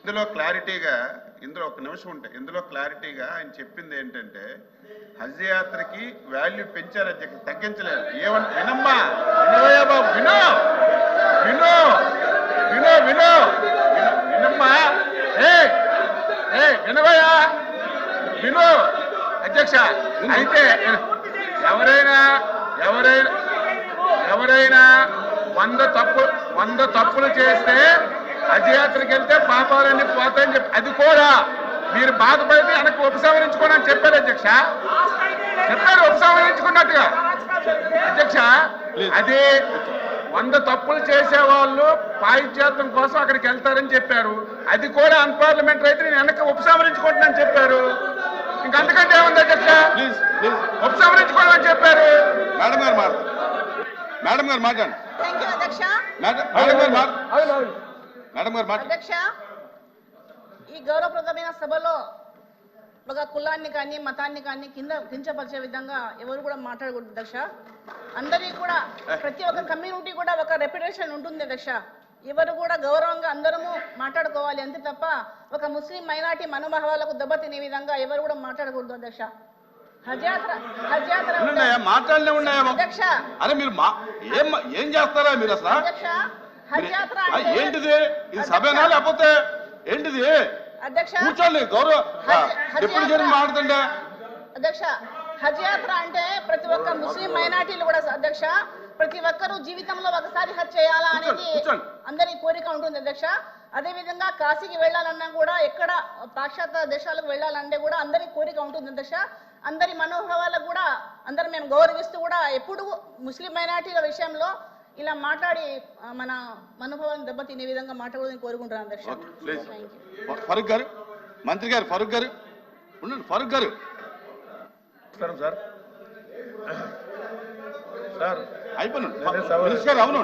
ఇందులో క్లారిటీగా ఇందులో ఒక నిమిషం ఉంటే ఇందులో క్లారిటీగా ఆయన చెప్పింది ఏంటంటే హజ్ యాత్రకి వాల్యూ పెంచారు అధ్యక్ష, తగ్గించలేదు. ఏమన్నా వినమ్మా, వినవయ్యా బాబు, విను విను విను విను వినమ్మా, ఏ వినవయ్యా, విను అధ్యక్ష. అయితే ఎవరైనా ఎవరైనా ఎవరైనా 100 తప్పులు చేస్తే హజ్యాత్రకి వెళ్తే పాపాలన్నీ పోతాయని చెప్పి, అది కూడా మీరు బాధపడితే వెనక్కి ఉపసంహరించుకోండి అని చెప్పారు అధ్యక్ష. చెప్పారు ఉపసంహరించుకున్నట్టుగా అధ్యక్ష. అదే 100 తప్పులు చేసేవాళ్ళు పాయిత్యాత్రం కోసం అక్కడికి వెళ్తారని చెప్పారు. అది కూడా అన్పార్లమెంటరీ అయితే నేను వెనక్కి ఉపసంహరించుకుంటున్నాను చెప్పారు. ఇంకా అంతకంటే ఏముంది అధ్యక్ష? ఉపసంహరించుకోండి అని చెప్పారు. మేడం గారు మాట్లాడండి. అధ్యక్ష, ఈ గౌరవప్రదమైన సభలో ఒక కులాన్ని కానీ మతాన్ని కానీ కించపరిచే విధంగా ఎవరు కూడా మాట్లాడకూడదు అధ్యక్ష. అందరికీ కూడా ప్రతి ఒక్క కమ్యూనిటీ కూడా ఒక రెప్యుటేషన్ ఉంటుంది అధ్యక్ష. ఎవరు కూడా గౌరవంగా అందరము మాట్లాడుకోవాలి అంతే తప్ప ఒక ముస్లిం మైనార్టీ మనోభావాలకు దెబ్బతినే విధంగా ఎవరు కూడా మాట్లాడకూడదు అధ్యక్ష. మాట్లాడలే ఉన్నాయా అధ్యక్ష? అరే మీరు ఏం చేస్తారా మీరు అసలు? అధ్యక్ష, హజ్ యాత్ర ఏంటిది? ఇది సభేనా లేకపోతే ఏంటిది? అధ్యక్ష కూర్చోండి, గౌరవ డిప్యూటీ చైర్మన్ మాట్లాడుతుండే. అధ్యక్ష, హజ్ యాత్ర అంటే ప్రతి ఒక్క ముస్లిం మైనార్టీలు కూడా అధ్యక్ష ప్రతి ఒక్కరూ జీవితంలో ఒకసారి హజ్ చేయాలా అనేది అందరి కోరిక ఉంటుంది అధ్యక్ష. అదే విధంగా కాశీకి వెళ్ళాలన్నా కూడా ఎక్కడ పాశ్చాత్య దేశాలకు వెళ్ళాలంటే కూడా అందరి కోరిక ఉంటుంది అధ్యక్ష. అందరి మనోభావాలకు కూడా అందరం మేము గౌరవిస్తూ కూడా ఎప్పుడు ముస్లిం మైనార్టీల విషయంలో ఇలా మాట్లాడి మన మనోభావాన్ని దెబ్బతినే విధంగా మాట్లాడాలని కోరుకుంటున్నాను అధ్యక్ష. ఫరూక్ గారు, మంత్రి గారు, ఫరూక్ గారు ఉండండి. ఫరూక్ గారు సార్ సార్ అయిపోయింది. మినిస్టర్ గారు, అవును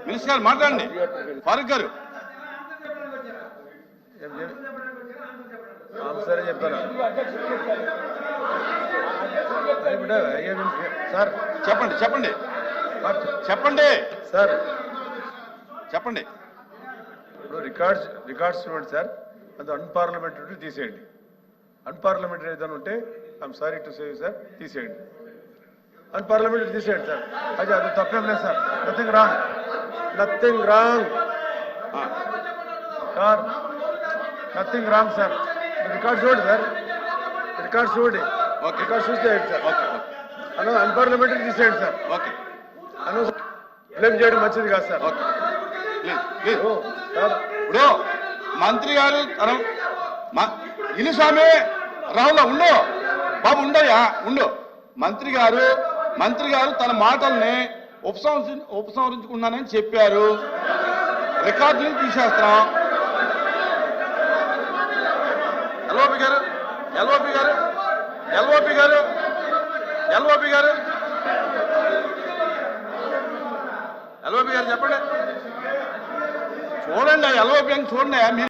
మినిస్టర్ గారు మాట్లాడండి. ఫరూక్ గారు సరే చెప్తాను సార్. చెప్పండి సార్. చెప్పండి. ఇప్పుడు రికార్డ్స్ చూడండి సార్. అది అన్పార్లమెంటరీ తీసేయండి. అన్పార్లమెంటరీ ఏదైనా ఉంటే I'm sorry to say sir, తీసేయండి. అన్పార్లమెంటరీ తీసేయండి సార్. అది తప్పేం లేదు sir. Nothing wrong sir, nothing wrong sir. Record చూడండి సార్, రికార్డ్ చూడండి. రికార్డ్ చూస్తే సార్ అన్పార్లమెంటరీ తీసేయండి సార్. ఓకే, బ్లేమ్ చేయడం మంచిది కాదు సార్. ఇప్పుడు మంత్రి గారు ఇను స్వామి రావులా ఉండు బాబు, ఉండయా ఉండు. మంత్రి గారు తన మాటల్ని ఉపసంహరించుకున్నానని చెప్పారు. రికార్డుని తీసేస్తాం. ఎల్ఓపి గారు చెప్పండి. చూడండి ఎల్ఓపి అని చూడండి.